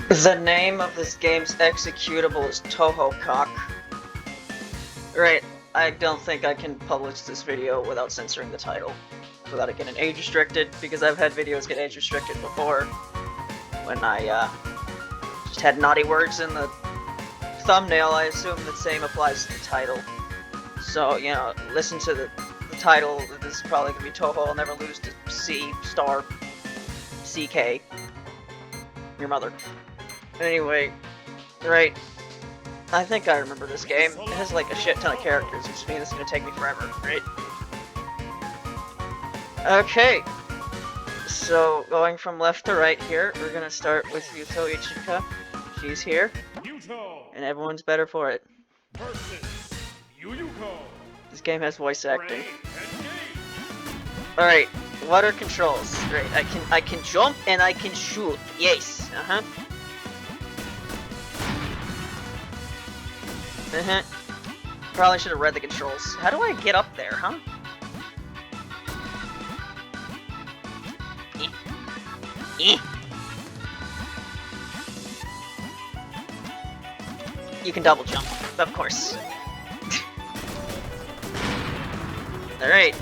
The name of this game's executable is Touhou cock. Right, I don't think I can publish this video without censoring the title. Without it getting age restricted, because I've had videos get age restricted before. When I just had naughty words in the thumbnail, I assume the same applies to the title. So, you know, listen to the title. This is probably gonna be Touhou. I'll never lose to C star CK. Your mother. Anyway, right. I think I remember this game. It has like a shit ton of characters, which means it's gonna take me forever, right? Okay. So, going from left to right here, we're gonna start with Yuto Ichika. She's here. And everyone's better for it. This game has voice acting. Alright, what are controls? Right, I can jump and I can shoot. Yes. Probably should have read the controls. How do I get up there, huh? You can double jump, of course. Alright.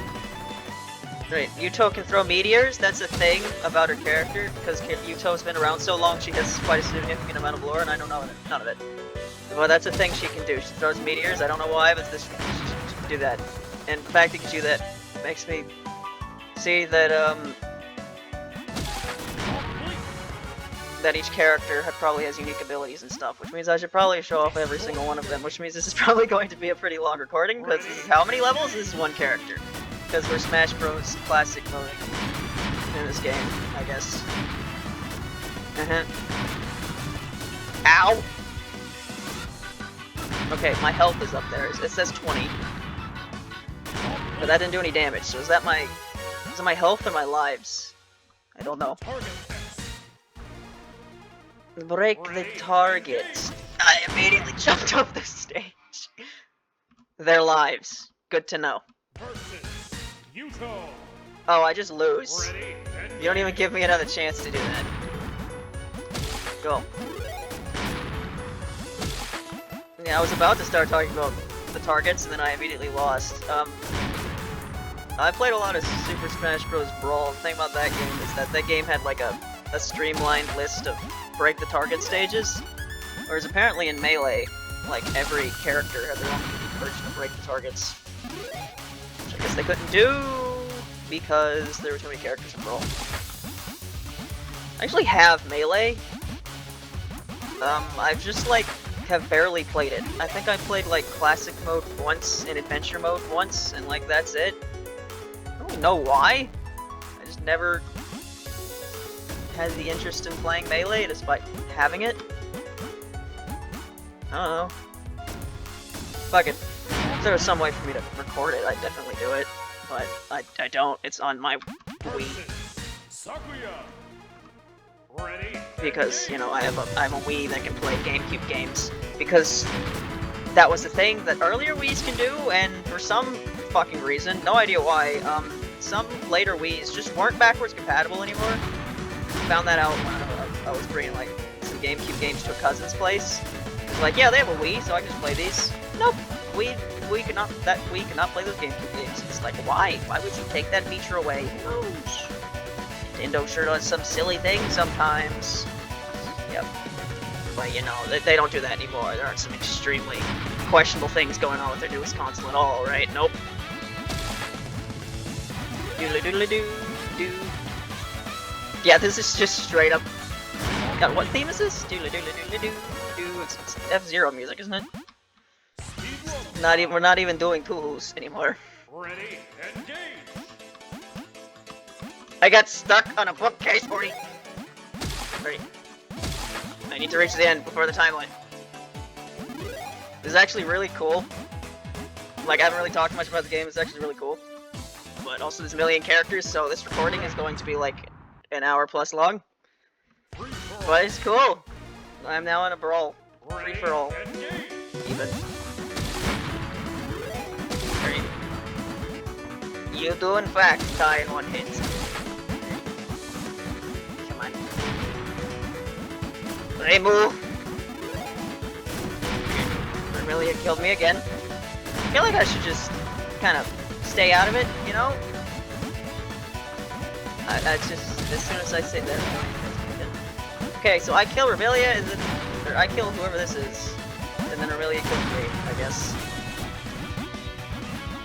Right, Yuto can throw meteors. That's a thing about her character, because Yuto's been around so long, she has quite a significant amount of lore, and I don't know none of it. Well, that's a thing she can do. She throws meteors. I don't know why, but she can do that. And the fact that she can do that makes me see that that each character probably has unique abilities and stuff, which means I should probably show off every single one of them, which means this is probably going to be a pretty long recording, because this is how many levels? This is one character. Because we're Smash Bros. Classic mode in this game, I guess. Ow! Okay, my health is up there. It says 20. But that didn't do any damage, so is it my health or my lives? I don't know. Break the target. I immediately jumped off the stage. Their lives. Good to know. Oh, I just lose. You don't even give me another chance to do that. Go. Yeah, I was about to start talking about the targets, and then I immediately lost. I played a lot of Super Smash Bros. Brawl. The thing about that game is that game had like a streamlined list of break the target stages, whereas apparently in Melee, like every character had their own unique version of break the targets, which I guess they couldn't do because there were too many characters in Brawl. I actually have Melee. I've just like have barely played it. I think I played like classic mode once and adventure mode once, and like that's it. I don't know why. I just never had the interest in playing Melee despite having it. I don't know. Fuck it. If there was some way for me to record it, I'd definitely do it. But I don't. It's on my Wii. Because, you know, I have a Wii that can play GameCube games. Because that was the thing that earlier Wiis can do, and for some fucking reason, no idea why, some later Wiis just weren't backwards compatible anymore. Found that out when I was bringing like some GameCube games to a cousin's place. It's like, yeah, they have a Wii, so I can just play these. Nope, Wii cannot play those GameCube games. It's like, why? Why would you take that feature away? Who knows? Nintendo sure does some silly thing sometimes. Yep. But you know, they don't do that anymore. There aren't some extremely questionable things going on with their newest console at all, right? Nope. Doodly doodly doo doo. Yeah, this is just straight up. God, what theme is this? Doodly doodly doodly doo doo. It's F-Zero music, isn't it? We're not even doing Touhou's anymore. Ready, engage. I got stuck on a bookcase, 40. Ready. I need to reach the end before the time limit. This is actually really cool. Like, I haven't really talked much about the game. It's actually really cool. But also, there's a million characters, so this recording is going to be like an hour plus long. But it's cool. I'm now in a brawl. Free for all. Even. Ready. You do in fact die in one hit. Hey, move! Vermilia killed me again. I feel like I should just kind of stay out of it, you know? I just, as soon as I say that. Okay, so I kill Vermilia, and then, or I kill whoever this is, and then Vermilia kills me, I guess.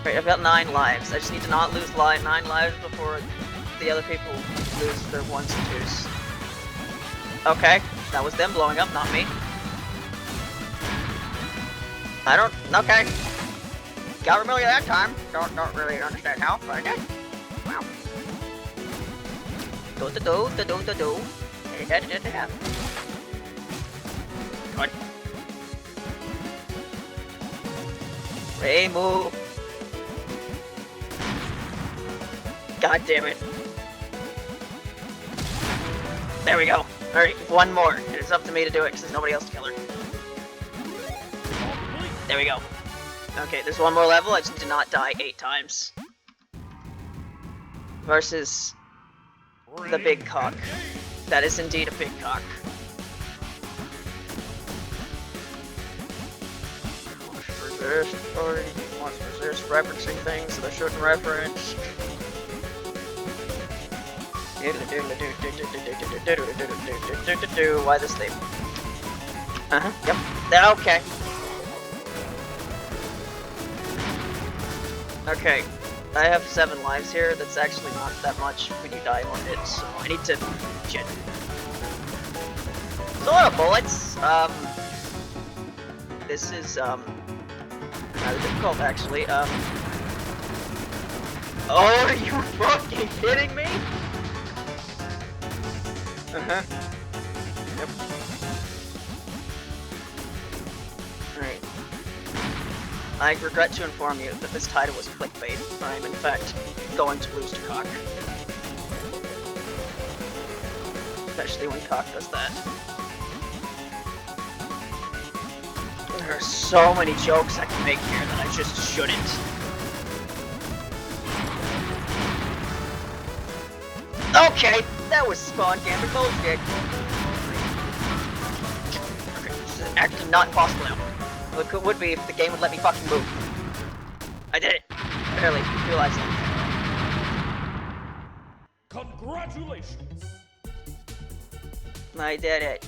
Right, I've got 9 lives. I just need to not lose 9 lives before the other people lose their 1s and 2s. Okay, that was them blowing up, not me. I don't, okay. Got Vermilia that time. Don't really understand how, but I did. Wow. Do. Good. Hey, move. God damn it. There we go. Alright, 1 more. And it's up to me to do it because there's nobody else to kill her. There we go. Okay, there's 1 more level. I just need to not die 8 times. Versus the big cock. That is indeed a big cock. Monsters resist referencing things that I shouldn't reference. Why this thing? Yep. Okay. Okay. I have 7 lives here. That's actually not that much when you die 1 hit, so I need to... Shit. It's a lot of bullets. This is, rather difficult, actually. Oh, are you fucking kidding me? Yep. Alright. I regret to inform you that this title was clickbait. I am, in fact, going to lose to Cock. Especially when Cock does that. There are so many jokes I can make here that I just shouldn't. Okay, that was Spawn Gambit bullshit. Okay, this is actually not possible now. It would be if the game would let me fucking move. I did it! Barely realized it. Congratulations! I did it.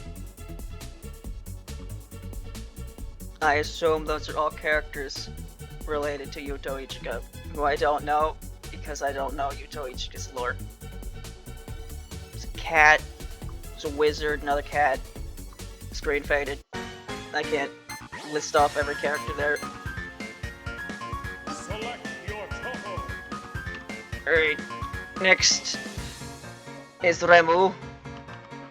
I assume those are all characters related to Yuto Ichika, who I don't know, because I don't know Yuto Ichika's lore. There's a cat, there's a wizard, another cat, screen faded. I can't list off every character there. Select your Touhou. Alright, next is Remu.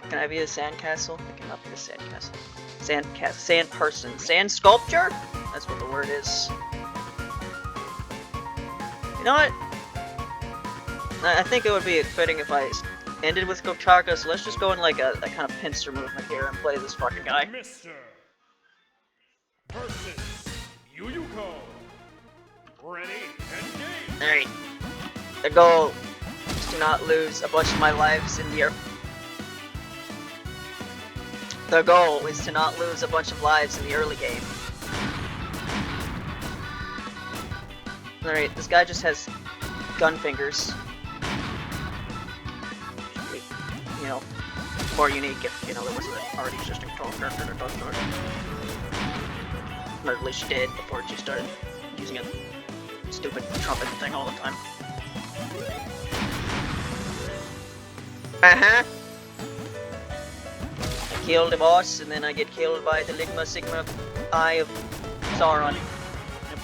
Can I be the sandcastle? I cannot be the sandcastle. Sand person. Sand sculpture? That's what the word is. You know what? I think it would be fitting if I ended with Gokchaka, so let's just go in like a kind of pincer movement here and play this fucking guy. Mr. versus Yuyuko. Ready and game. Alright. The goal is to not lose a bunch of my lives in the air. The goal is to not lose a bunch of lives in the early game. Alright, this guy just has gun fingers. You know, more unique if, you know, there wasn't an already existing control character to talk to her. Or at least she did before she started using a stupid trumpet thing all the time. Kill the boss, and then I get killed by the Ligma Sigma Eye of Sauron. Yep.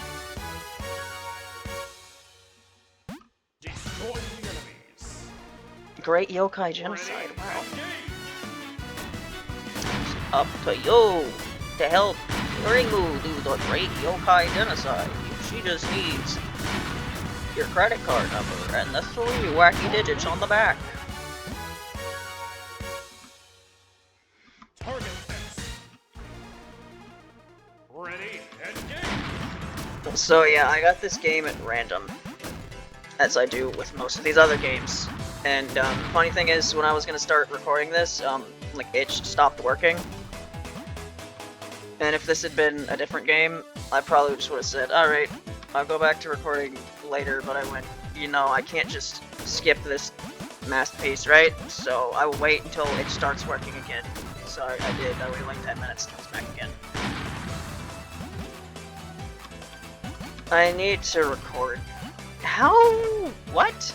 Destroy the enemies. Great yokai genocide, wow. Up to you to help Ringu do the great yokai genocide. She just needs your credit card number and the 3 wacky digits on the back. Target X. Ready and game. So yeah, I got this game at random, as I do with most of these other games. And funny thing is, when I was gonna start recording this, like Itch stopped working, And if this had been a different game, I probably just would have said, alright, I'll go back to recording later, but I went, you know, I can't just skip this masterpiece, right? So I will wait until it starts working again. So I did. I waited like 10 minutes till it's back again. I need to record. How? What?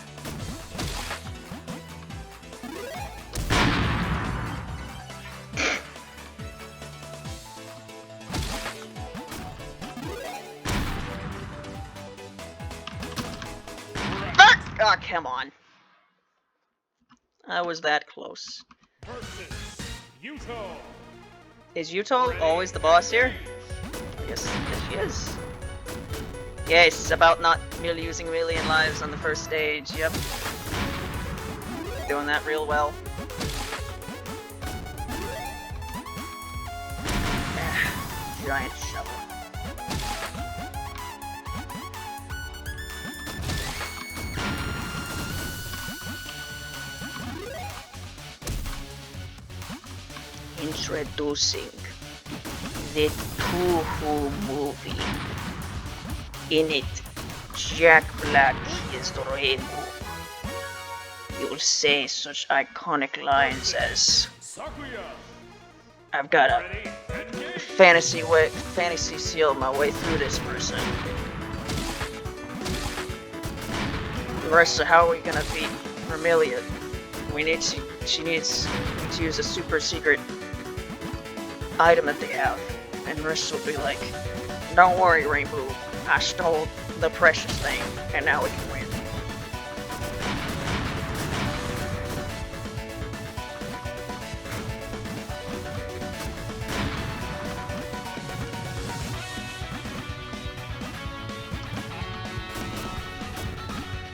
Ah, come on. I was that close. Versus Yuto. Is Yuto always the boss here? I guess she is. Yes, about not merely using a million lives on the first stage, yep. Doing that real well. Giant shovel. Introducing the Touhou movie. In it, Jack Black is the rainbow. You'll say such iconic lines as, I've got a fantasy seal my way through this person. Marissa, how are we gonna beat Vermilia? She needs to use a super secret item that they have. And Marissa will be like, don't worry, Rainbow. I stole the precious thing, and now we can win.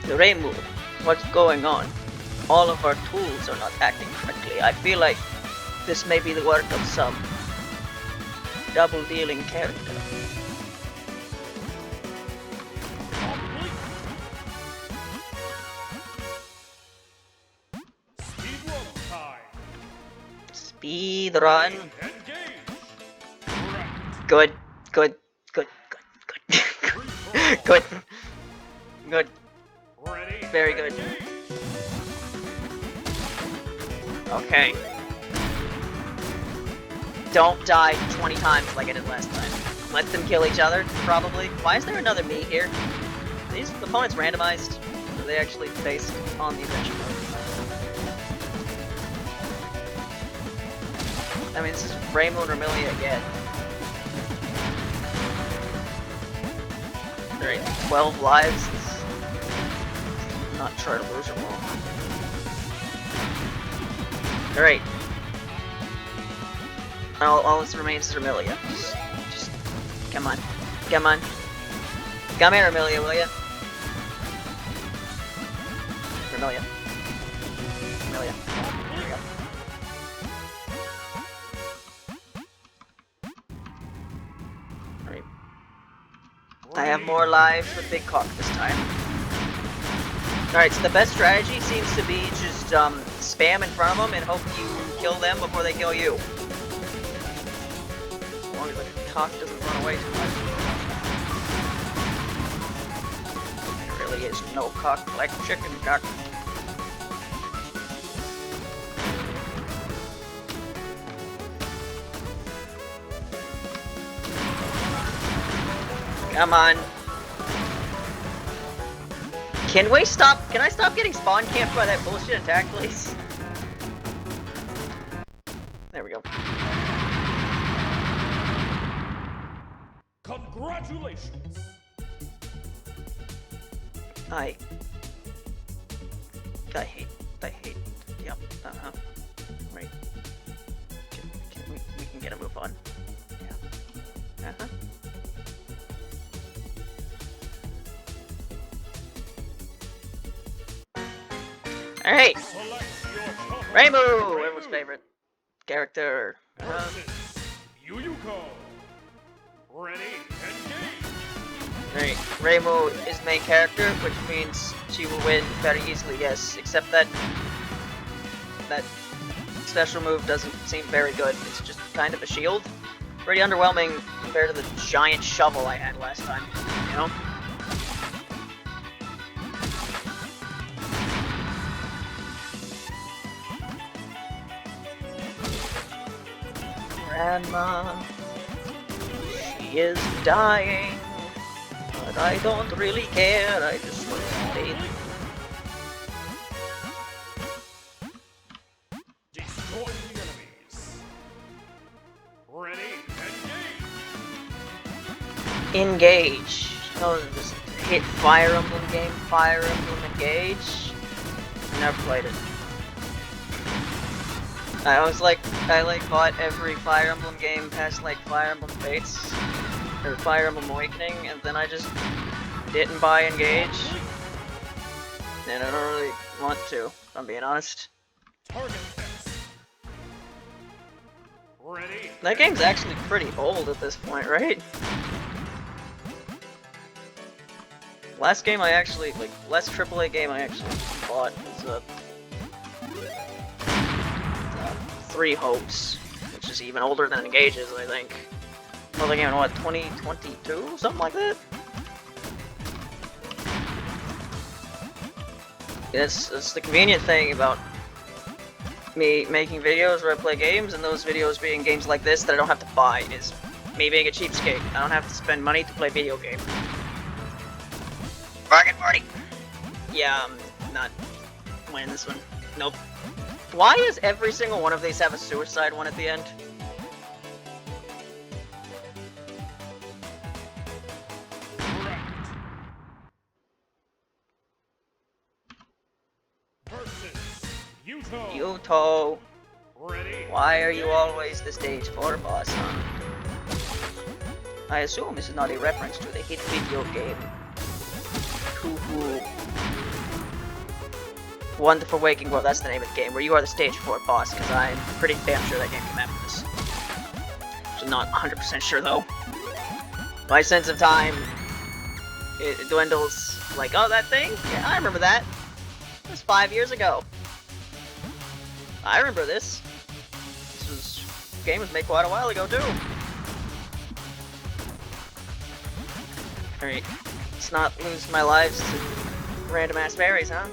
The Rainbow, what's going on? All of our tools are not acting correctly. I feel like this may be the work of some double-dealing character. Speed run. Good. Good. Good. Good. Good. Good. Good. Very good. Okay. Don't die 20 times like I did last time. Let them kill each other, probably. Why is there another me here? Are these opponents randomized? Or are they actually based on the adventure mode? I mean, this is Rainbow and Vermilia again. Alright, 12 lives. Not try to lose them all. Alright. All that remains is Vermilia. Just come on. Come on. Come here, Vermilia, will ya? Vermilia. Vermilia. There we go. Alright. I have more lives with Big Cock this time. Alright, so the best strategy seems to be just spam in front of them and hope you kill them before they kill you. As long as the cock doesn't run away too much. There really is no cock like chicken cock. Come on. Can I stop getting spawn camped by that bullshit attack, please? There we go. Congratulations. I hate, yep, right. We can get a move on. Yeah. Alright! Rainbow! Everyone's favorite character. Ready, engage! Alright, Rainbow is main character, which means she will win very easily, yes. Except that special move doesn't seem very good. It's just kind of a shield pretty underwhelming compared to the giant shovel I had last time, you know? Grandma, she is dying, but I don't really care, I just want to play. Destroy the enemies. Ready, engage. Engage. Oh, just hit Fire Emblem game, Fire Emblem Engage. Never played it. I bought every Fire Emblem game past like Fire Emblem Fates or Fire Emblem Awakening, and then I just didn't buy Engage. And I don't really want to, if I'm being honest. Target test. Ready. That game's actually pretty old at this point, right? Last game I actually, last AAA game I actually bought was Three Hopes, which is even older than Engage's, I think. Well, the game in what, 2022? Something like that? It's the convenient thing about me making videos where I play games, and those videos being games like this that I don't have to buy, is me being a cheapskate. I don't have to spend money to play video games. Bargain party! Yeah, I'm not winning this one. Nope. Why does every single one of these have a suicide one at the end? Correct. Versus Yuto. Yuto, Ready. why are you always the stage 4 boss, huh? I assume this is not a reference to the hit video game Touhou. Wonderful Waking World, that's the name of the game, where you are the stage 4 boss, because I'm pretty damn sure that game came after this. So not 100% sure though. My sense of time, it dwindles, like, oh, that thing? Yeah, I remember that. It was 5 years ago. I remember this. This game was made quite a while ago too. Alright, let's not lose my lives to random ass berries, huh?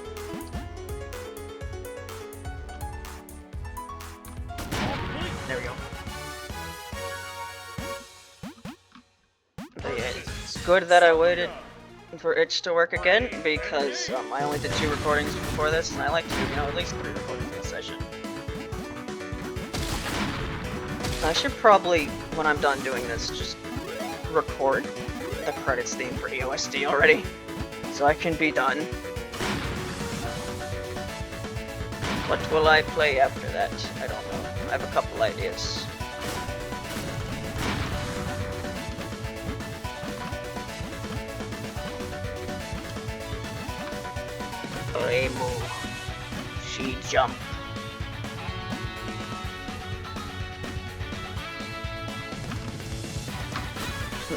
There we go. But yeah, it's good that I waited for itch to work again, because I only did 2 recordings before this, and I like to do, at least 3 recordings in a session. I should probably, when I'm done doing this, just record the credits theme for EOSD already, so I can be done. What will I play after that? I don't know. I have a couple ideas. Rainbow. She jump.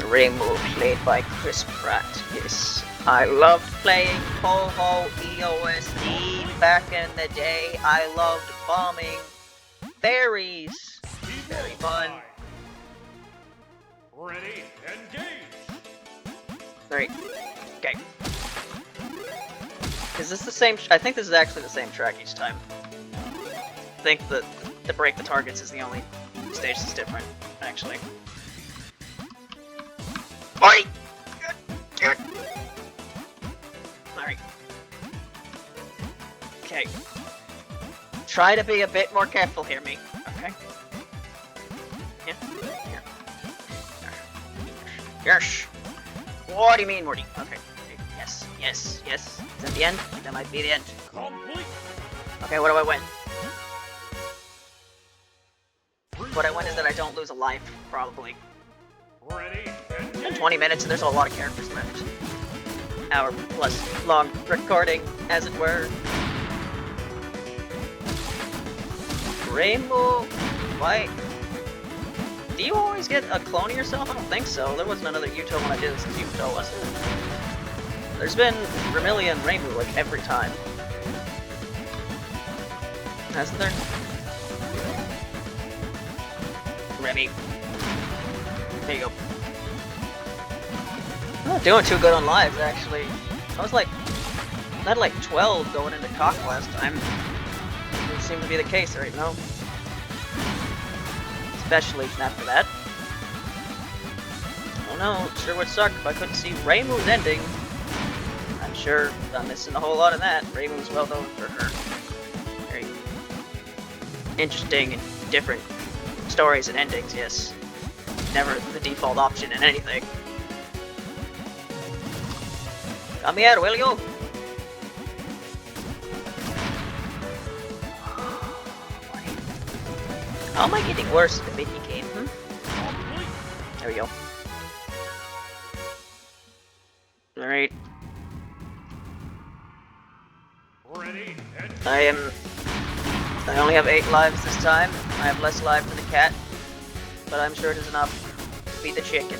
Rainbow played by Chris Pratt. Yes. I loved playing Touhou EOSD back in the day. I loved bombing berries. Very fun. Ready, engage. 3. Okay. Is this the same? I think this is actually the same track each time. I think that to break the targets is the only stage that's different, actually. Alright! Alright. Okay. Try to be a bit more careful here, me. Okay? Yeah. Here. Yes! What do you mean, Morty? Okay. Yes, yes, yes. Is that the end? That might be the end. Complete. Okay, what do I win? What I win is that I don't lose a life, probably. Ready, In engage. 20 minutes, and there's a lot of characters left. Hour plus long recording, as it were. Rainbow, why? Do you always get a clone of yourself? I don't think so. There wasn't another Yuto when I did this as Yuto, was there? There's been Vermilion and Rainbow like every time. Hasn't there? Remy. There you go. I'm not doing too good on lives, actually. I was like, I had like 12 going into cock last time. Doesn't seem to be the case right now. Especially after that. Oh no, it sure would suck if I couldn't see Reimu's ending. I'm sure I'm missing a whole lot of that. Reimu's well known for her very interesting and different stories and endings, yes. Never the default option in anything. Come here, will you? How am I getting worse at the mini game? There we go. Alright. Ready and I only have 8 lives this time. I have less life for the cat, but I'm sure it is enough to beat the chicken.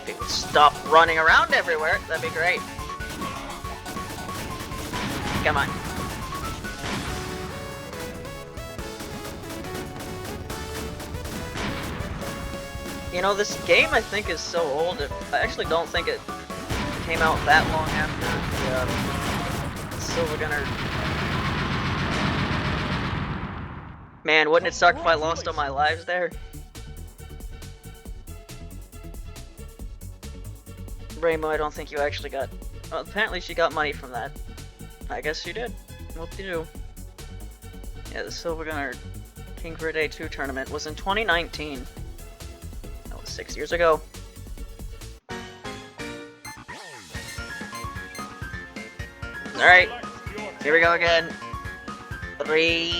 If it would stop running around everywhere, that'd be great. Come on. You know, this game I think is so old, I actually don't think it came out that long after the Silver Gunner. Man, wouldn't it suck if I lost all my lives there? Reimu, I don't think you actually got... Well, apparently she got money from that. I guess she did. Whoop-de-doo. Yeah, the Silver Gunner King for a Day 2 tournament was in 2019. That was 6 years ago. Alright, here we go again. 3...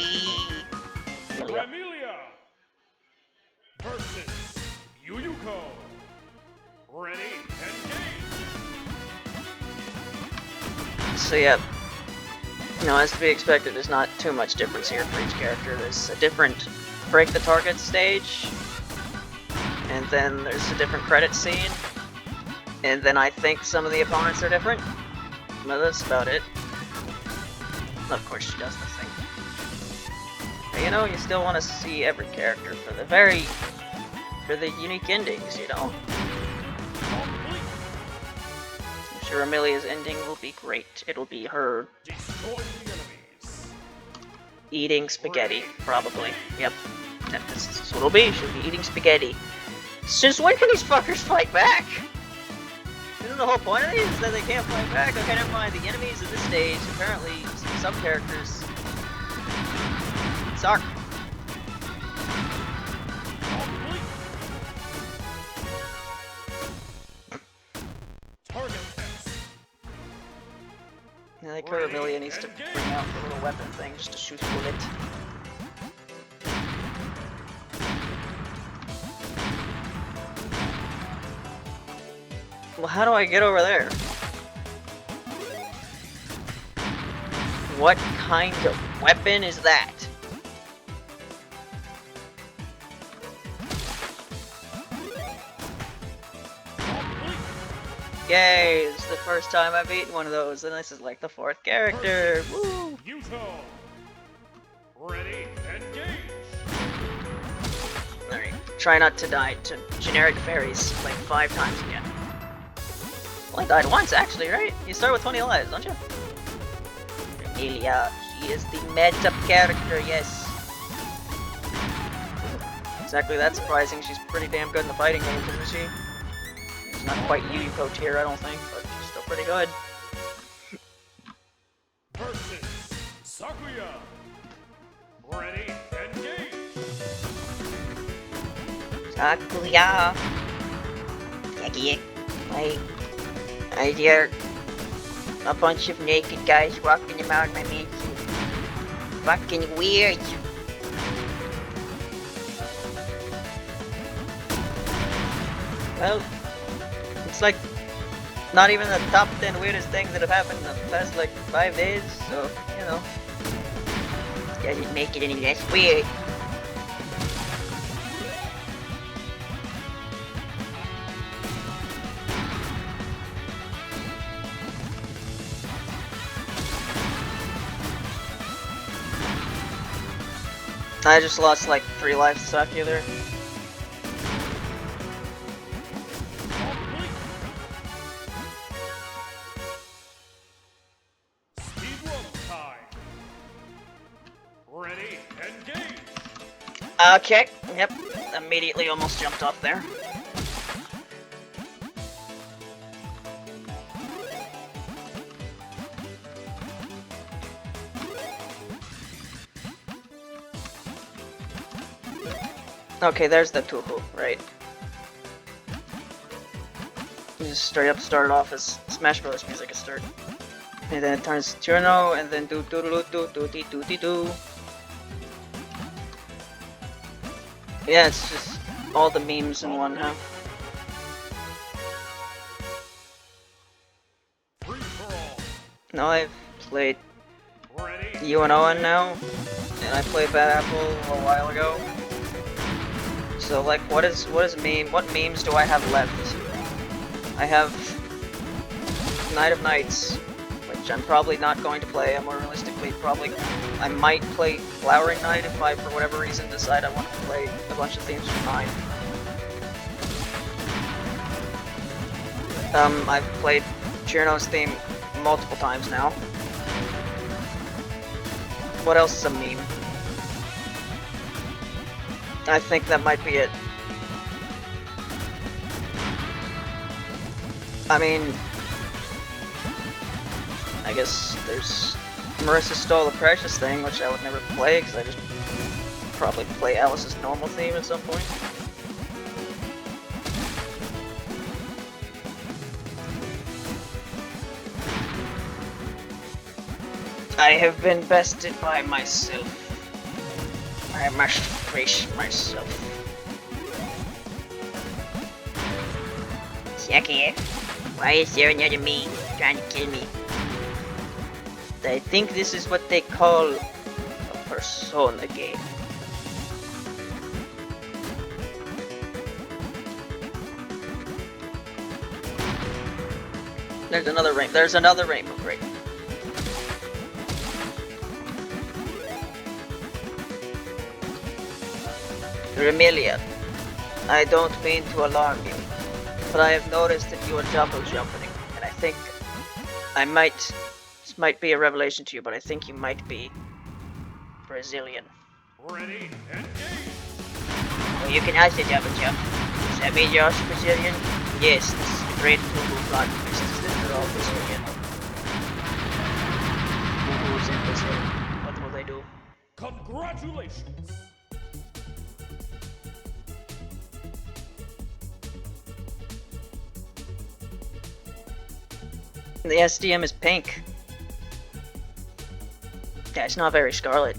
Amelia versus Yuyuko. Ready and game. So yeah, you know, as to be expected, there's not too much difference here for each character. There's a different break the target stage, and then there's a different credit scene, and then I think some of the opponents are different. But that's about it. Of course she does the thing. But, you know, you still want to see every character for the unique endings, you know. I'm sure Amelia's ending will be great. It'll be her eating spaghetti, probably. Yep. That's what it'll be. She'll be eating spaghetti. Since when can these fuckers fight back? Isn't the whole point of these is that they can't fight back? Okay, never mind. The enemies of this stage, apparently, some characters suck. Target test. I think her Amelia needs to bring out the little weapon thing just to shoot a bullet. Well, how do I get over there? What kind of weapon is that? Yay, this is the first time I've eaten one of those, and this is like the 4th character. Woo! Yuto. Ready and engage. Alright, try not to die to generic fairies like 5 times again. Well, I died once actually, right? You start with 20 lives, don't you? Amelia, she is the meta character, yes. Exactly that surprising, she's pretty damn good in the fighting games, isn't she? She's not quite Yuyuko tier, I don't think, but she's still pretty good. Versus Sakuya. Ready and engage. Sakuya. I hear a bunch of naked guys walking around my mansion. Fucking weird. Well, it's like not even the top 10 weirdest things that have happened in the past like 5 days, so, you know. Doesn't make it any less weird. I just lost like 3 lives to Sakuya there. Complete. Speed rope time. Ready, engage. Okay, yep. Immediately almost jumped off there. Okay, there's the Touhou, right? You just straight up start off as Smash Bros. Music at start. And then it turns to Turno, and then do do do do do do do do do. Yeah, it's just all the memes in one, huh? Free for all. No, I've played Ready. you and Owen now, and I played Bad Apple a while ago. So like, what memes do I have left? I have Night of Nights, which I'm probably not going to play. I'm more realistically I might play Flowering Night if I, for whatever reason, decide I want to play a bunch of themes from 9. I've played Chirno's theme multiple times now. What else is a meme? I think that might be it. I mean, I guess there's Marissa Stole the Precious thing, which I would never play because I just probably play Alice's normal theme at some point. I have been bested by myself. I must face myself. Sakuya, why is there another me trying to kill me? I think this is what they call a persona game. There's another rainbow. There's another rainbow. Great. Remilia, I don't mean to alarm you, but I have noticed that you are double jumping, and I think this might be a revelation to you, but I think you might be Brazilian. Ready, engage. Well, you can also double jump. Does that mean you're also Brazilian? Yes, this is the great Touhou plot twists that they're all Brazilian. Touhou's in Brazil. What will they do? Congratulations. The SDM is pink. Yeah, it's not very scarlet.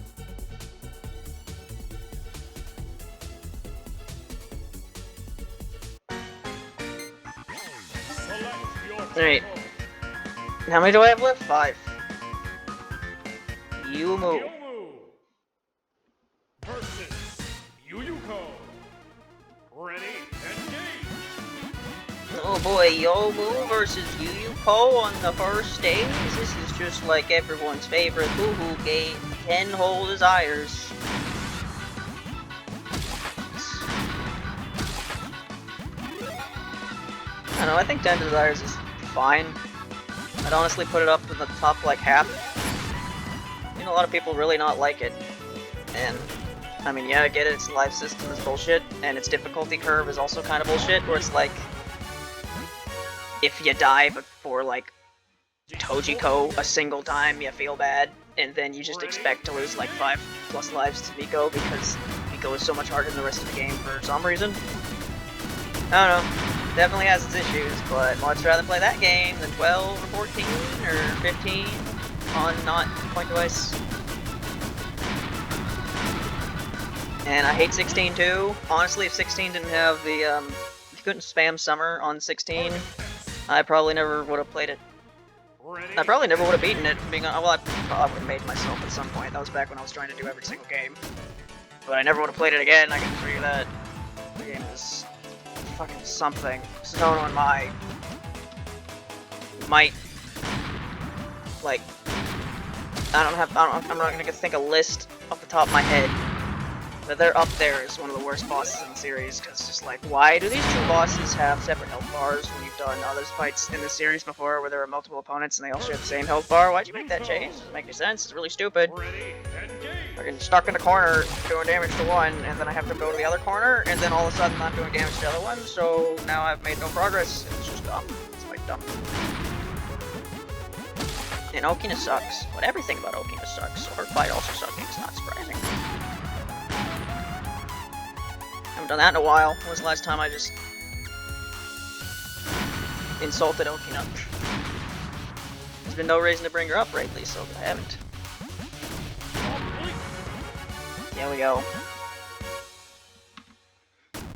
Alright. How many do I have left? 5. Yumu. Yomu versus Yuyuko. Ready, engage. Oh boy, Yomu versus Yuyuko on the first stage. This is just like everyone's favorite Touhou game. 10 whole desires. I don't know, I think 10 desires is fine. I'd honestly put it up in the top like half. You know, a lot of people really not like it. And I mean, yeah, I get it, its life system is bullshit, and its difficulty curve is also kind of bullshit, where it's like, if you die before, like, Tojiko a single time, you feel bad, and then you just expect to lose, like, 5+ lives to Miko, because Miko is so much harder than the rest of the game for some reason. I don't know, definitely has its issues, but much rather play that game than 12 or 14 or 15 on not point device. And I hate 16 too. Honestly, if 16 didn't have the, if you couldn't spam summer on 16, I probably never would have played it. I probably never would have beaten it, being well, I probably would have made myself at some point. That was back when I was trying to do every single game. But I never would have played it again, I can tell you that. The game is fucking something. Sono and Mai might, like, I'm not gonna think a list off the top of my head but they're up there as one of the worst bosses in the series, because it's just like, why do these two bosses have separate health bars when you've done other fights in the series before where there are multiple opponents and they all share the same health bar? Why'd you make that change? It doesn't make any sense. It's really stupid. Ready, engage. I get stuck in the corner doing damage to one, and then I have to go to the other corner, and then all of a sudden I'm doing damage to the other one, so now I've made no progress. It's just dumb. It's like dumb. And Okina sucks, but everything about Okina sucks, so her fight also sucking, it's not surprising. Haven't done that in a while. When was the last time I just insulted Okina? There's been no reason to bring her up lately, so I haven't. Here we go.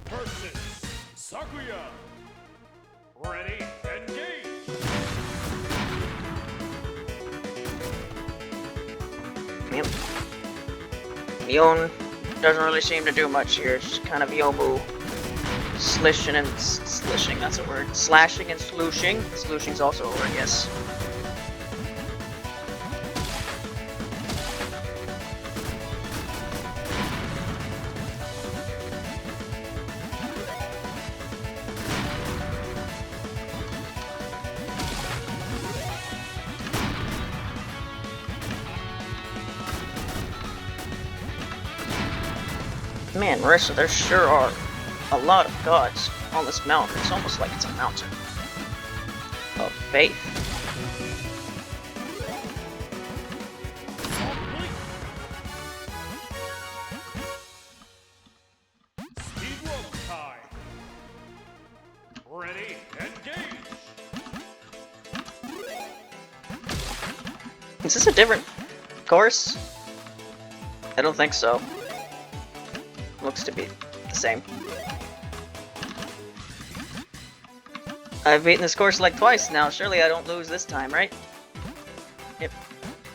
Versus Sakuya. Ready, engage. Yep. Mion doesn't really seem to do much here. It's just kind of Yomu. Slishing and slishing, that's a word. Slashing and slooshing. Slooshing's also a word, yes. Man, Marissa, there sure are a lot of gods on this mountain. It's almost like it's a mountain of faith. Speed rope time. Ready, engage. Is this a different course? I don't think so. Looks to be the same. I've beaten this course like twice now. Surely I don't lose this time, right? Yep.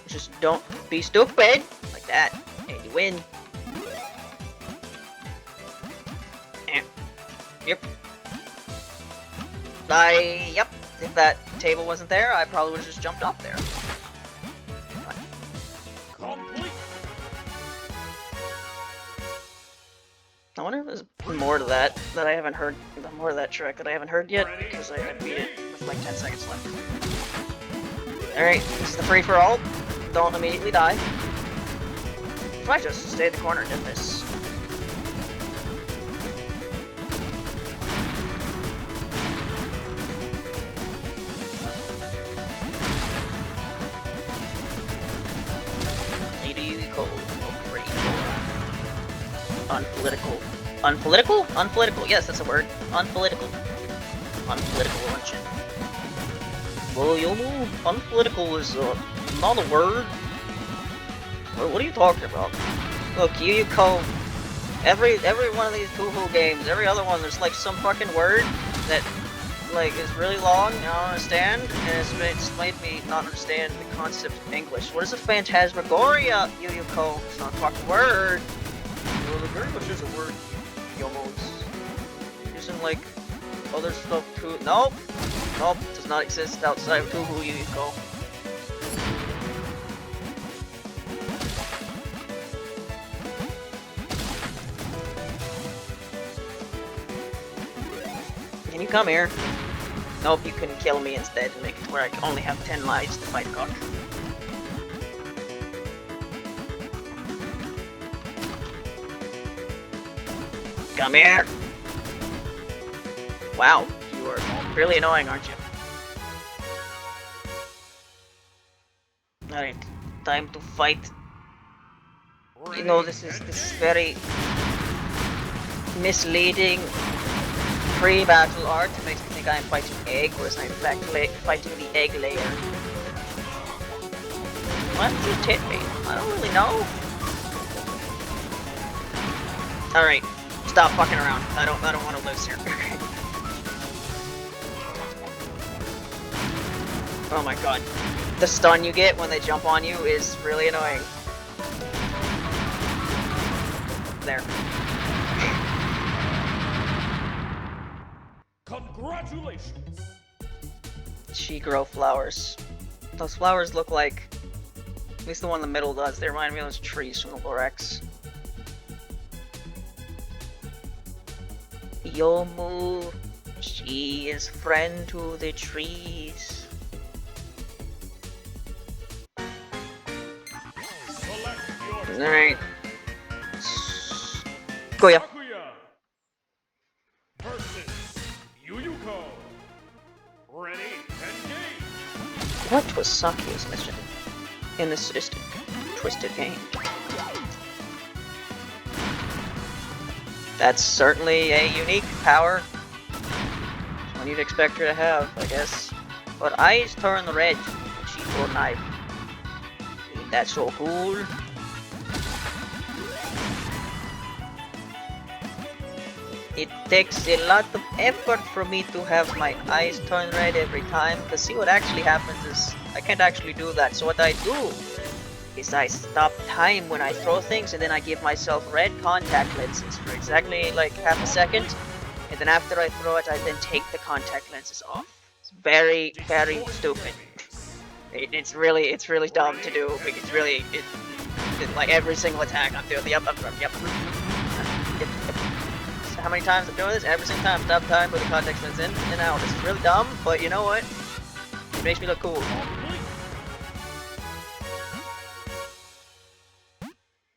Just don't be stupid like that, and you win. Yep. Yep. If that table wasn't there, I probably would have just jumped off there. Complete. I wonder if there's more to that I haven't heard. More of that trick that I haven't heard yet, because I beat it with like 10 seconds left. Alright, this is the free for all. Don't immediately die. If I just stayed in the corner and did this. Unpolitical. Unpolitical? Unpolitical. Yes, that's a word. Unpolitical. Unpolitical luncheon. Well, Yomu, unpolitical is not a word. What are you talking about? Look, Yuyuko, every one of these Touhou games, every other one, there's like some fucking word that like is really long, I don't understand, and it's made me not understand the concept of English. What is a phantasmagoria, Yuyuko? It's not a fucking word. Well, the very much is a word, Yomos. Using like other stuff too. Nope. Nope. Does not exist outside of Touhou, Yuyuko. Can you come here? Nope, you can kill me instead and make it where I can only have 10 lives to fight God. Come here! Wow, you are really annoying, aren't you? Alright, time to fight. You know, this is very misleading pre-battle art. It makes me think I am fighting egg, whereas I'm in fact fighting the egg layer. Why did you hit me? I don't really know. Alright, stop fucking around. I don't want to lose here. Oh my god. The stun you get when they jump on you is really annoying. There. Congratulations! She-grow flowers. Those flowers look like... At least the one in the middle does. They remind me of those trees from the Lorax. Yomu, she is friend to the trees. Select your Alright. Go ya. Sakuya versus Yuyuko. Ready, engage. What was Sakuya's mission in this twisted game? That's certainly a unique power. One you'd expect her to have, I guess. But eyes turn red when she throws a knife. Ain't that so cool? It takes a lot of effort for me to have my eyes turn red every time, because see what actually happens is I can't actually do that. So what I do is I stop time when I throw things, and then I give myself red contact lenses for exactly like half a second, and then after I throw it, I then take the contact lenses off. It's very, very stupid. It's really dumb to do, because it's really, like every single attack I'm doing, yep. So how many times I'm doing this? Every single time, stop time, put the contact lens in and out. It's really dumb, but you know what? It makes me look cool.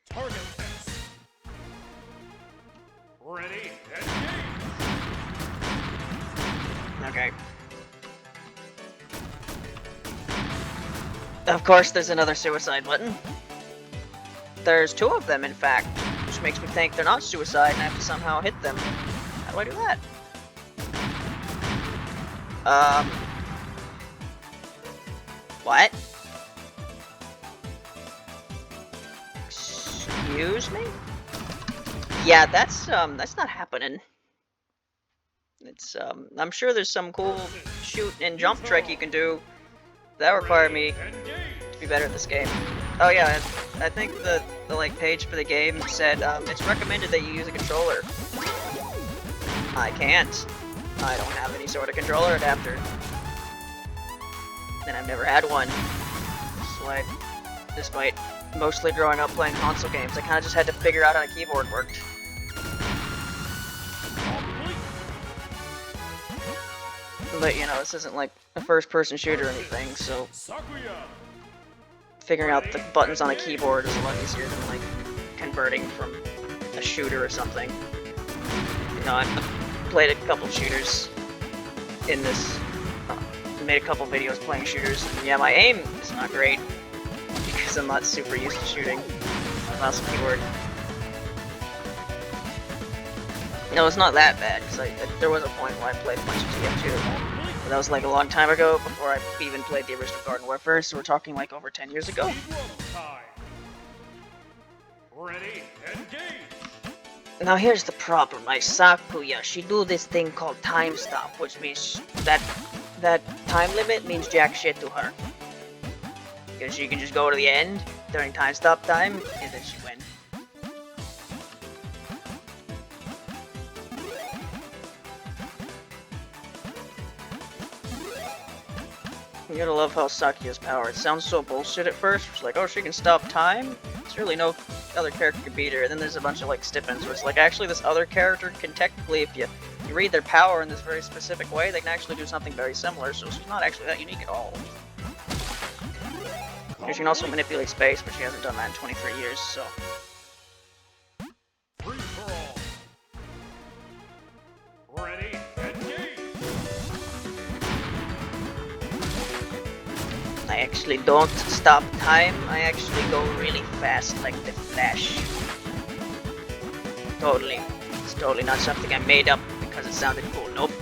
Target test. Ready, engage. Okay. Of course, there's another suicide button. There's two of them, in fact, which makes me think they're not suicide and I have to somehow hit them. How do I do that? What? Excuse me? Yeah, that's not happening. It's, I'm sure there's some cool shoot and jump trick you can do that require me to be better at this game. Oh yeah, I think the like page for the game said it's recommended that you use a controller. I can't. I don't have any sort of controller adapter. And I've never had one. So despite mostly growing up playing console games, I kind of just had to figure out how a keyboard worked. But you know, this isn't like a first-person shooter or anything, so figuring out the buttons on a keyboard is a lot easier than like converting from a shooter or something. You know, I've played a couple shooters in this, made a couple videos playing shooters, and yeah, my aim is not great because I'm not super used to shooting on a mouse and keyboard. No, it's not that bad, because there was a point where I played a bunch of TF2. But that was like a long time ago, before I even played the original Garden Warfare, so we're talking like over 10 years ago. Ready, engage. Now here's the problem, my Sakuya, she do this thing called time stop, which means that time limit means jack shit to her. Because she can just go to the end during time stop time, and then she wins. You gotta love how Sakuya's power. It sounds so bullshit at first. It's like, oh, she can stop time? There's really no other character can beat her. And then there's a bunch of like stipends where it's like, actually this other character can technically, if you read their power in this very specific way, they can actually do something very similar, so she's not actually that unique at all. She can also manipulate space, but she hasn't done that in 23 years, so... Free for all. Ready, engage. I actually don't stop time, I actually go really fast like the Flash. Totally. It's totally not something I made up because it sounded cool, nope.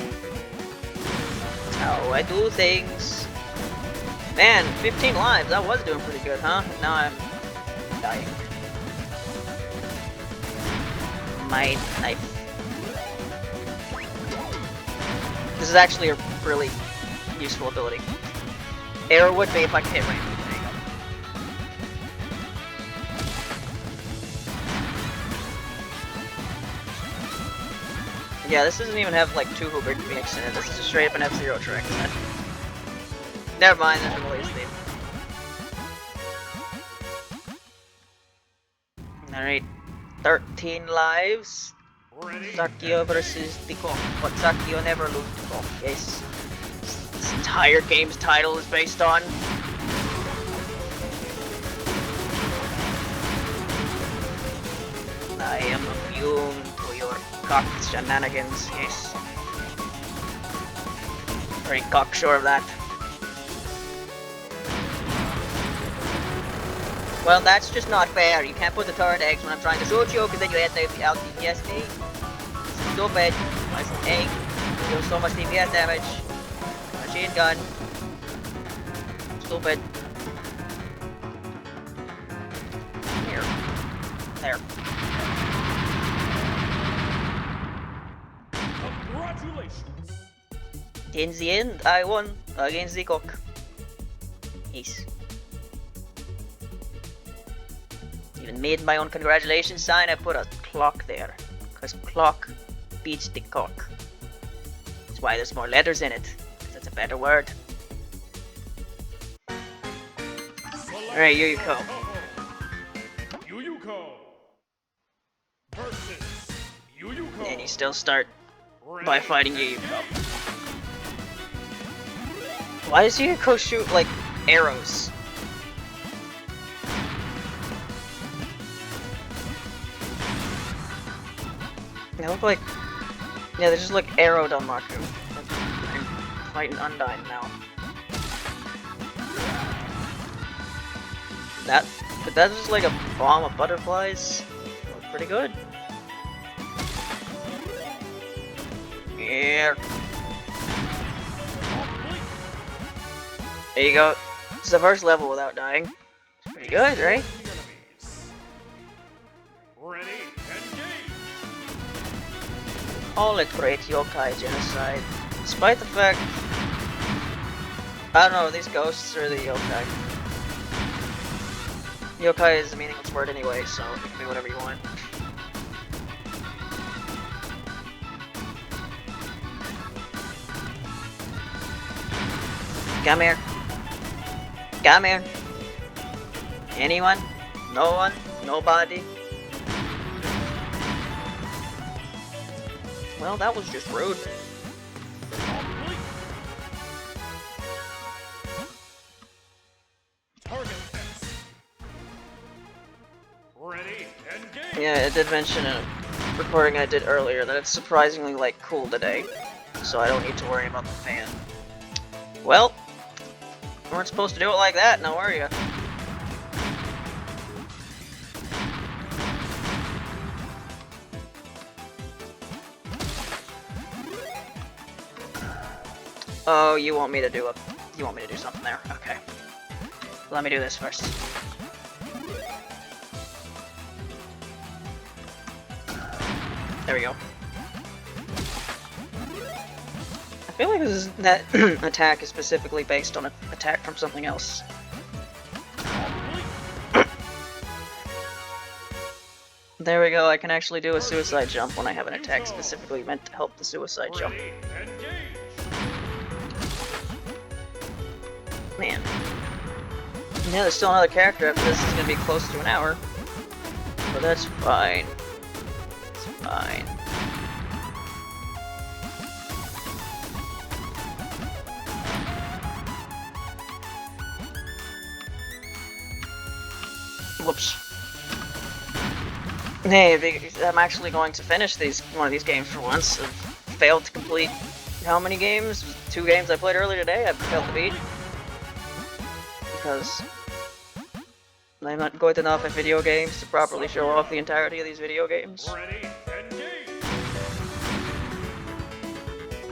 That's how I do things. Man, 15 lives, I was doing pretty good, huh? Now I'm dying. My knife. This is actually a really useful ability. Arrow would be if I could hit range. There you go. Yeah, this doesn't even have like Touhou Big Phoenix in it. This is just straight up an F-Zero trick. Never mind, that's a release theme. Alright, 13 lives. Ready? Sakio versus the Cock, but Sakio never lose to Cock. Yes. This entire game's title is based on. I am immune to your cock shenanigans, yes. Very cocksure of that. Well, that's just not fair. You can't put the turret eggs when I'm trying to shoot you, because then you have to out DPS me. Stupid. My egg deals so much DPS damage. Machine gun. Stupid. Here. There. Congratulations! In the end, I won against the cock. Yes. Even made my own congratulations sign. I put a clock there, because clock beats the cock. That's why there's more letters in it, because it's a better word. Alright, here you go. Yuyuko versus Yuyuko. And you still start by fighting Yuyuko. Why does Yuyuko shoot, like, arrows? They look like... yeah, they just look arrowed on Marku. I'm fighting Undyne now. But that's just like a bomb of butterflies. Look pretty good. Yeah. There you go. It's the first level without dying. It's pretty good, right? Ready, engage! All it great yokai genocide. Despite the fact... I don't know, these ghosts or the yokai. Yokai is a meaningless word anyway, so you can do whatever you want. Come here. Come here. Anyone? No one? Nobody? Well, that was just rude. Target test. Ready, engage! Yeah, I did mention in a recording I did earlier that it's surprisingly, like, cool today. So I don't need to worry about the fan. Well, we weren't supposed to do it like that, now are you? Oh, you want me to do something there? Okay. Let me do this first. There we go. I feel like that attack is specifically based on an attack from something else. There we go, I can actually do a suicide jump when I have an attack specifically meant to help the suicide jump. Ready, engage! Man. Yeah, there's still another character after this. It's gonna be close to an hour. But that's fine. It's fine. Whoops. Hey, I'm actually going to finish one of these games for once. I've failed to complete how many games? 2 games I played earlier today I've failed to beat. Because I'm not good enough at video games to properly show off the entirety of these video games. Ready, engage!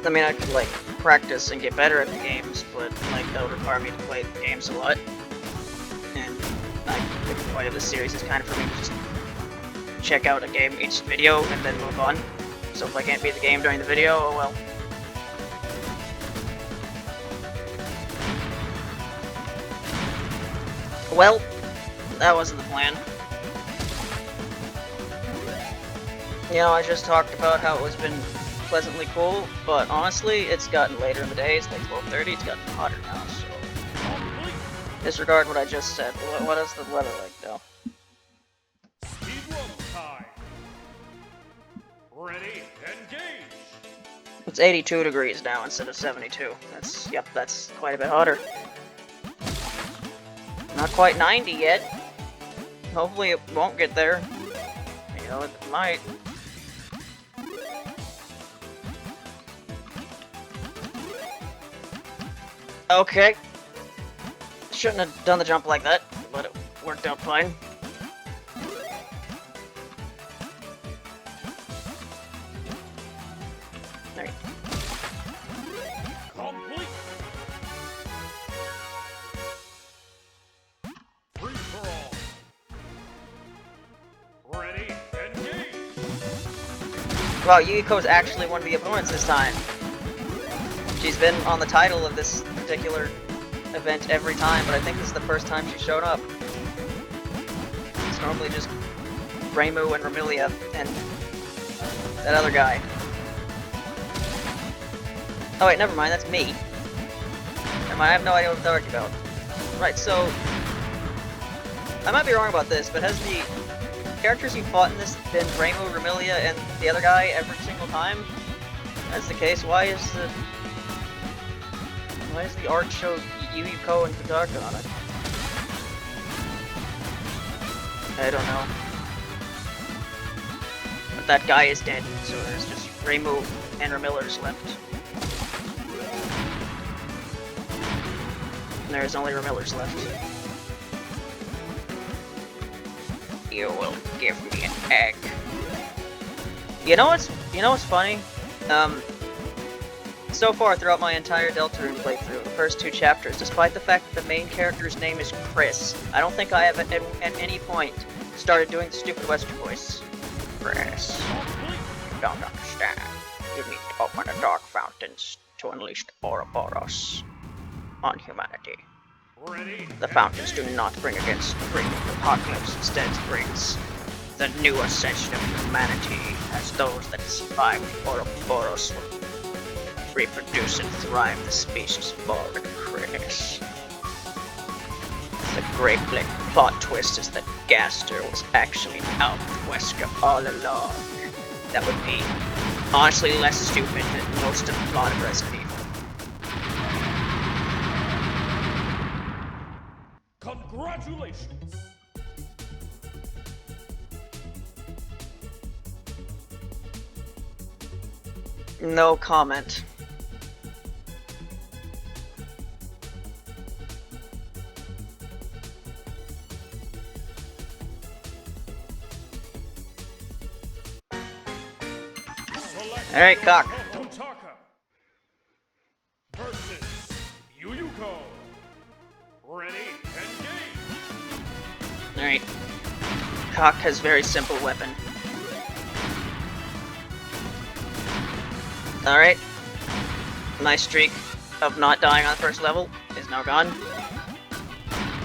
I mean, I could, like, practice and get better at the games, but, like, that would require me to play the games a lot. And the point of this series is kind of for me to just check out a game each video and then move on. So if I can't beat the game during the video, oh well. Well, that wasn't the plan. You know, I just talked about how it's been pleasantly cool, but honestly, it's gotten later in the day. It's like 12:30. It's gotten hotter now, so disregard what I just said. What is the weather like, though? Speed roll time. Ready, engage! It's 82 degrees now instead of 72. Yep, that's quite a bit hotter. Not quite 90 yet. Hopefully it won't get there. You know, it might. Okay. Shouldn't have done the jump like that, but it worked out fine. There you go. Complete! Free for all. Ready, engage! Wow, Yukiko's actually one of the opponents this time. She's been on the title of this particular event every time, but I think this is the first time she's shown up. It's normally just Reimu and Remilia and that other guy. Oh wait, never mind, that's me. Never mind, I have no idea what I'm talking about. Right, so... I might be wrong about this, but has the characters you fought in this been Reimu, Remilia, and the other guy every single time? If that's the case, why is the art show Yuyuko and Kudaka on it? I don't know. But that guy is dead, so there's just Reimu and Remillers left. And there's only Remillers left. You will give me an egg. You know what's funny? So far throughout my entire Deltarune playthrough, the first 2 chapters, despite the fact that the main character's name is Chris, I don't think I have at any point started doing the stupid Western voice. Chris, you don't understand. You need to open the dark fountains to unleash the Ouroboros on humanity. Ready, The fountains do not bring the apocalypse, instead brings the new ascension of humanity, as those that survive the Ouroboros will reproduce and thrive the species forward, Chris. The great big plot twist is that Gaster was actually out with Wesker all along. That would be honestly less stupid than most of the plot of Resident Evil. congratulations! No comment. Alright, cock. Touhou versus Yuyuko. Ready, engage! Alright. Cock has very simple weapon. Alright. My streak of not dying on the first level is now gone.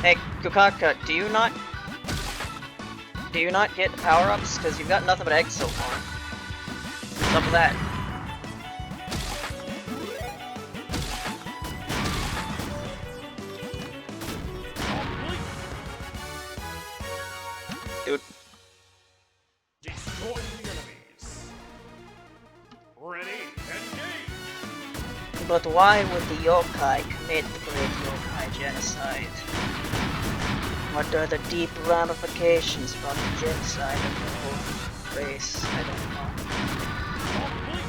Hey, Kukaka, do you not get power-ups? Because you've got nothing but eggs so far. What's up with that? Dude. Destroy the enemies. Ready, engage! But why would the yokai commit the great yokai genocide? What are the deep ramifications from the genocide of the whole race? I don't know.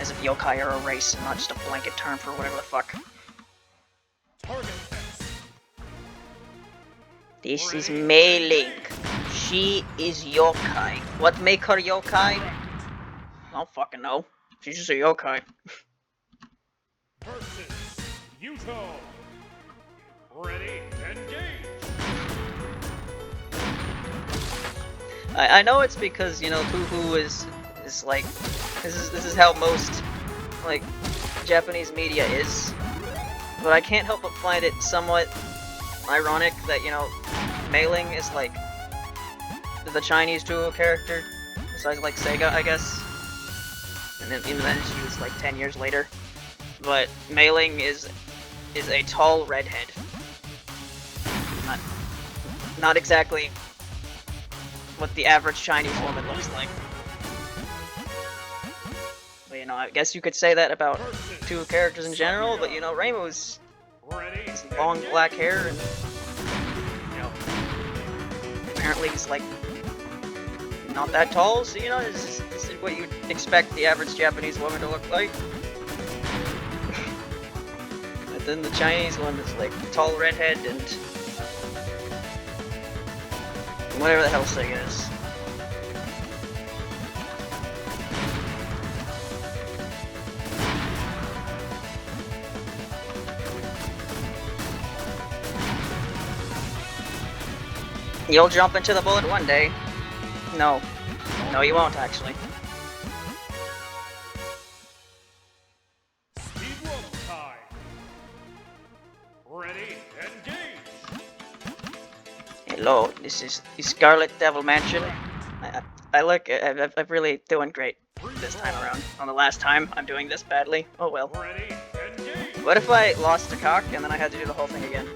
As if yokai are a race and not just a blanket term for whatever the fuck. Target test. This is Mei Link. She is yokai. What make her yokai? I don't fucking know. She's just a yokai. Versus Yuto. Ready, engage! I know it's because, you know, Touhou is like, this is how most, like, Japanese media is. But I can't help but find it somewhat ironic that, you know, Mei Ling is like the Chinese Touhou character, besides like Sega, I guess. And then even then she was like 10 years later. But Mei Ling is a tall redhead. Not exactly what the average Chinese woman looks like. You know, I guess you could say that about 2 characters in general, but you know, Rainbow's Ready? long black hair and you know, apparently he's like not that tall, so you know, this is what you'd expect the average Japanese woman to look like. But then the Chinese one is like tall redhead and whatever the hell thing is. You'll jump into the bullet one day. No. No, you won't, actually. Speed run time. Ready? Engage. Hello, this is the Scarlet Devil Mansion. I look, I'm really doing great this time around. On the last time, I'm doing this badly. Oh well. Ready? Engage. What if I lost a cock and then I had to do the whole thing again?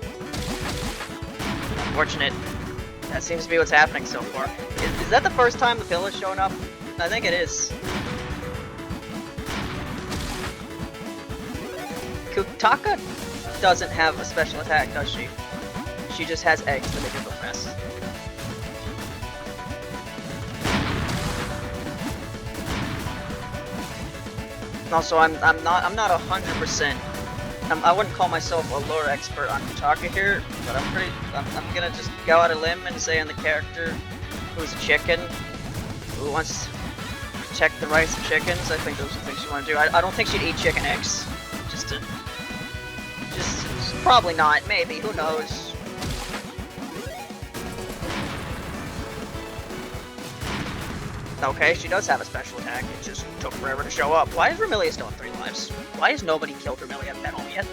Unfortunate. That seems to be what's happening so far. Is that the first time the pill has shown up? I think it is. Kutaka doesn't have a special attack, does she? She just has eggs that make her go fast. Also, I'm not 100%. I wouldn't call myself a lore expert on Kutaka here, but I'm gonna just go out a limb and say on the character who's a chicken, who wants to protect the rights of chickens, I think those are things you want to do. I don't think she'd eat chicken eggs. Just probably not, maybe, who knows. Okay, she does have a special attack, it just took forever to show up. Why is Vermilia still on 3 lives? Why has nobody killed Vermilia at all yet?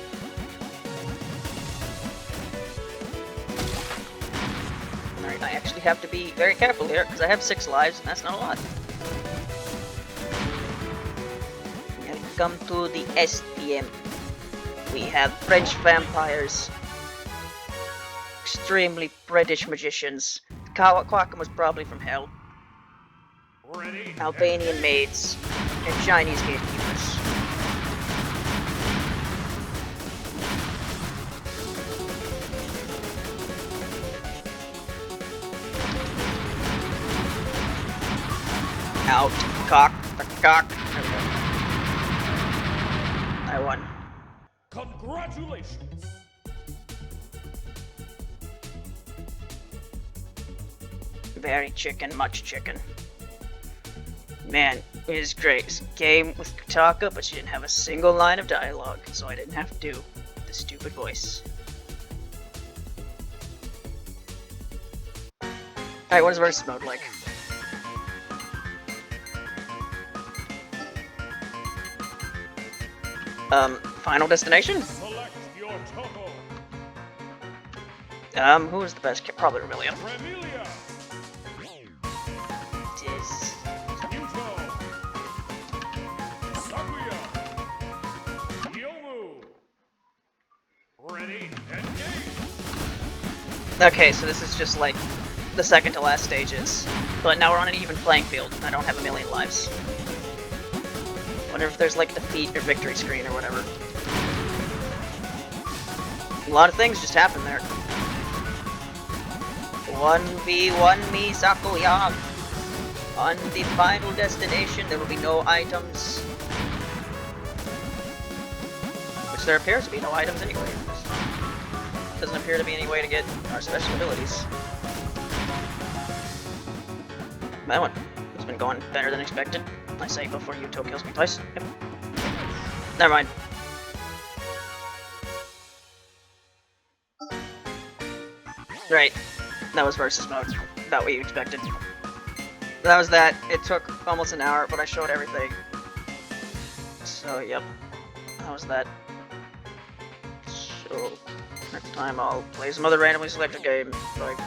Alright, I actually have to be very careful here, because I have 6 lives, and that's not a lot. Welcome to the SPM. We have French vampires, extremely British magicians. Quackum was probably from hell. Ready? Albanian maids, and Chinese gatekeepers. Out. Cock. The cock. There we go. I won. Congratulations. Very chicken, much chicken. Man, it is great. It's a game with Kutaka, but she didn't have a single line of dialogue, so I didn't have to do the stupid voice. Alright, what is versus mode like? Final destination? Select your Touhou. Who is the best? Probably Vermilia. Remilia. It is... Yuto. Sakuya. Yomu. Ready? Engage. Okay, so this is just like the second to last stages. But now we're on an even playing field. I don't have a million lives. Wonder if there's like a defeat or victory screen or whatever. A lot of things just happen there. 1v1 me, Sakuya. On the final destination, there will be no items. Which there appears to be no items anyway. Doesn't appear to be any way to get our special abilities. That one has been going better than expected. I say before Yuto kills me twice. Yep. Never mind. Right. That was versus mode. About what you expected. That was that. It took almost an hour, but I showed everything. So, yep. That was that. So, next time I'll play some other randomly selected game. Like